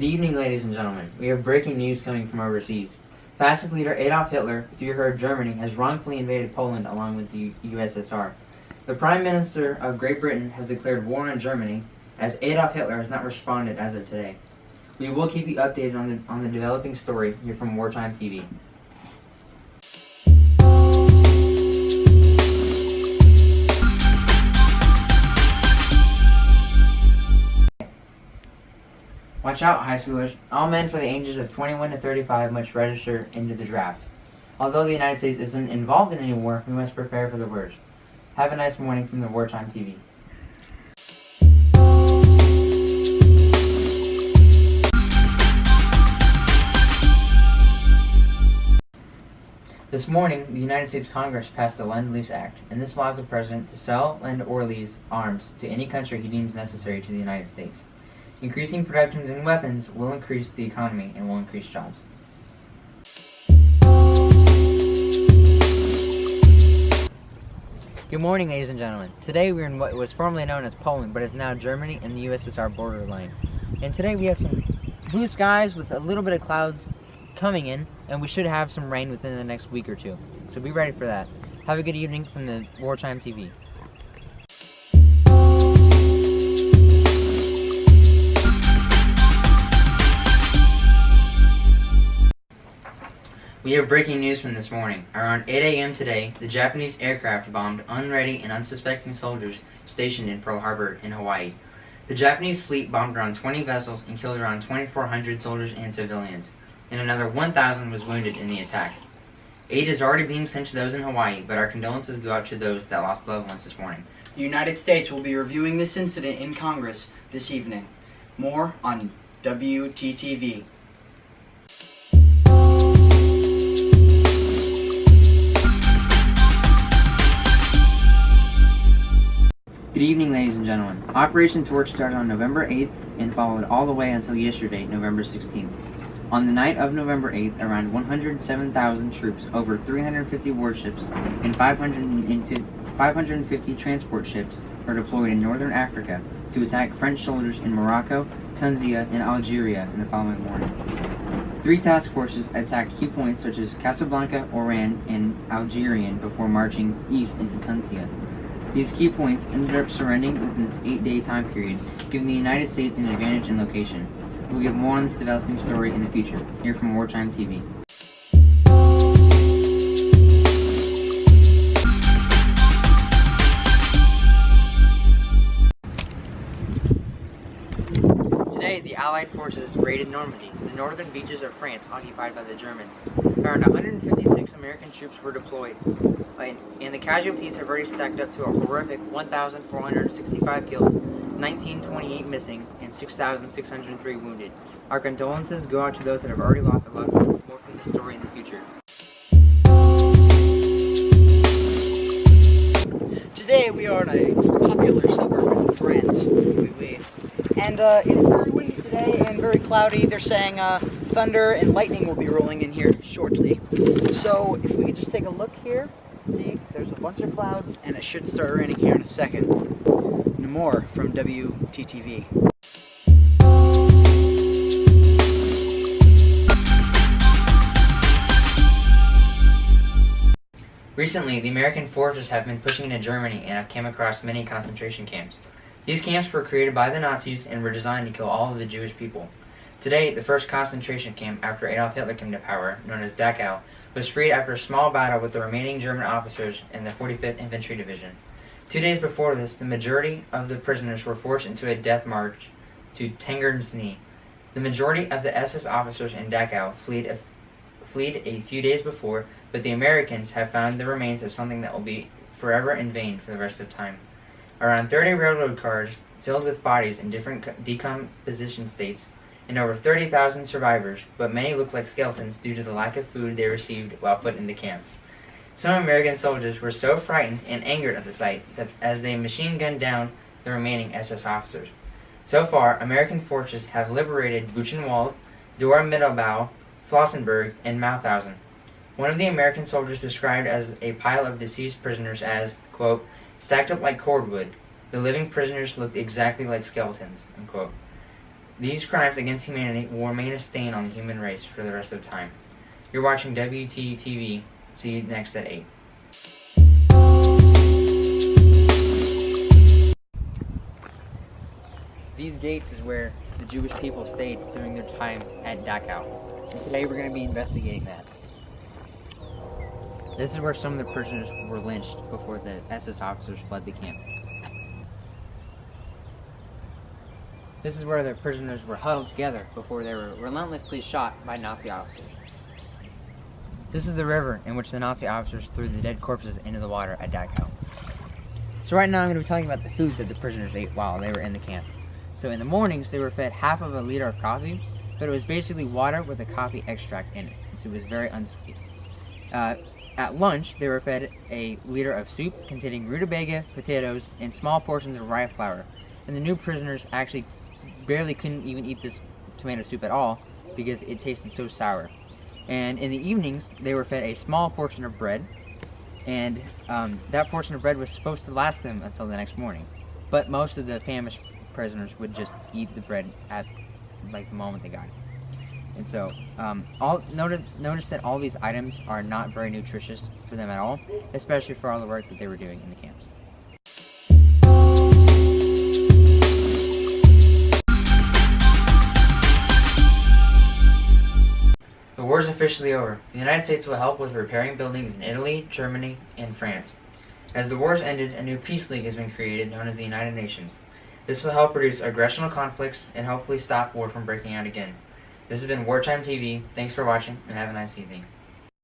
Good evening, ladies and gentlemen. We have breaking news coming from overseas. Fascist leader Adolf Hitler, Führer of Germany, has wrongfully invaded Poland along with the USSR. The Prime Minister of Great Britain has declared war on Germany, as Adolf Hitler has not responded as of today. We will keep you updated on the developing story here from Wartime TV. Watch out, high schoolers. All men for the ages of 21 to 35 must register into the draft. Although the United States isn't involved in any war, we must prepare for the worst. Have a nice morning from the Wartime TV. This morning, the United States Congress passed the Lend-Lease Act, and this allows the President to sell, lend, or lease arms to any country he deems necessary to the United States. Increasing productions in weapons will increase the economy and will increase jobs. Good morning, ladies and gentlemen. Today we're in what was formerly known as Poland, but is now Germany and the USSR borderline. And today we have some blue skies with a little bit of clouds coming in, and we should have some rain within the next week or two. So be ready for that. Have a good evening from the Wartime TV. We have breaking news from this morning. Around 8 a.m. today, the Japanese aircraft bombed unready and unsuspecting soldiers stationed in Pearl Harbor in Hawaii. The Japanese fleet bombed around 20 vessels and killed around 2,400 soldiers and civilians, and another 1,000 was wounded in the attack. Aid is already being sent to those in Hawaii, but our condolences go out to those that lost loved ones this morning. The United States will be reviewing this incident in Congress this evening. More on WTTV. Good evening, ladies and gentlemen. Operation Torch started on November 8th and followed all the way until yesterday, November 16th. On the night of November 8th, around 107,000 troops, over 350 warships, and 550 transport ships were deployed in northern Africa to attack French soldiers in Morocco, Tunisia, and Algeria in the following morning. 3 task forces attacked key points such as Casablanca, Oran, and Algerian before marching east into Tunisia. These key points ended up surrendering within this 8-day time period, giving the United States an advantage in location. We'll get more on this developing story in the future, here from Wartime TV. Today, the Allied forces raided Normandy, the northern beaches of France occupied by the Germans. Around 156 American troops were deployed, and the casualties have already stacked up to a horrific 1,465 killed, 1,928 missing, and 6,603 wounded. Our condolences go out to those that have already lost a loved one. More from this story in the future. Today we are in a popular suburb in France. And it is very windy today and very cloudy. They're saying thunder and lightning will be rolling in here shortly. So if we could just take a look here, see, there's a bunch of clouds and it should start raining here in a second. No more from WTTV. Recently, the American forces have been pushing into Germany and have come across many concentration camps. These camps were created by the Nazis and were designed to kill all of the Jewish people. Today, the first concentration camp after Adolf Hitler came to power, known as Dachau, was freed after a small battle with the remaining German officers in the 45th Infantry Division. 2 days before this, the majority of the prisoners were forced into a death march to Tegernsee. The majority of the SS officers in Dachau fled a few days before, but the Americans have found the remains of something that will be forever in vain for the rest of time. Around 30 railroad cars filled with bodies in different decomposition states, and over 30,000 survivors, but many look like skeletons due to the lack of food they received while put into camps. Some American soldiers were so frightened and angered at the sight that as they machine gunned down the remaining SS officers. So far, American forces have liberated Buchenwald, Dora-Mittelbau, Flossenburg, and Mauthausen. One of the American soldiers described as a pile of deceased prisoners as, quote, stacked up like cordwood. The living prisoners looked exactly like skeletons, unquote. These crimes against humanity will remain a stain on the human race for the rest of time. You're watching WTTV. See you next at 8. These gates is where the Jewish people stayed during their time at Dachau. And today we're going to be investigating that. This is where some of the prisoners were lynched before the SS officers fled the camp. This is where the prisoners were huddled together before they were relentlessly shot by Nazi officers. This is the river in which the Nazi officers threw the dead corpses into the water at Dachau. So right now I'm going to be telling you about the foods that the prisoners ate while they were in the camp. So in the mornings they were fed half of a liter of coffee, but it was basically water with a coffee extract in it, so it was very unsweet. At lunch they were fed a liter of soup containing rutabaga, potatoes, and small portions of rye flour. And the new prisoners actually barely couldn't even eat this tomato soup at all because it tasted so sour. And in the evenings they were fed a small portion of bread, and that portion of bread was supposed to last them until the next morning. But most of the famished prisoners would just eat the bread at like the moment they got it. And so notice that all these items are not very nutritious for them at all, especially for all the work that they were doing in the camps. The war is officially over. The United States will help with repairing buildings in Italy, Germany, and France. As the wars ended, a new peace league has been created known as the United Nations. This will help reduce aggressional conflicts and hopefully stop war from breaking out again. This has been Wartime TV. Thanks for watching and have a nice evening.